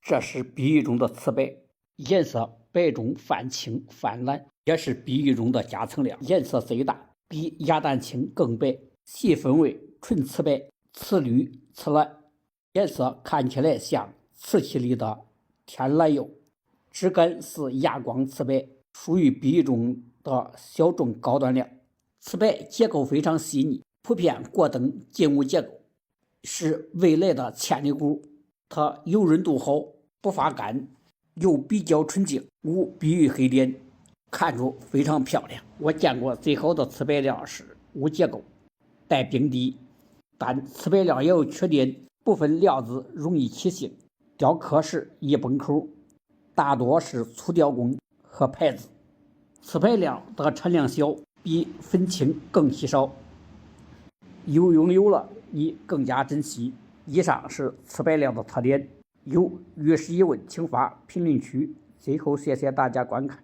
这是比喻中的瓷白，颜色白中泛青泛蓝，也是比喻中的夹层亮，颜色最大，比鸭蛋青更白，细分为纯瓷白、瓷绿、瓷蓝，颜色看起来像瓷器里的天蓝釉，质感是哑光瓷白，属于比喻中的小众高端亮。瓷白结构非常细腻，普遍过灯静物结构，是未来的潜力股。它油润度好，不发干，又比较纯净，无比喻黑点，看着非常漂亮。我见过最好的瓷白亮是无结构、带冰滴，但瓷白亮也有缺点，部分料子容易起形，雕刻时易崩口，大多是粗雕工和牌子。瓷白亮的产量小，比粉青更稀少，有拥有了你更加珍惜。以上是瓷白亮的特点，有遇事疑问请发评论区。最后谢谢大家观看。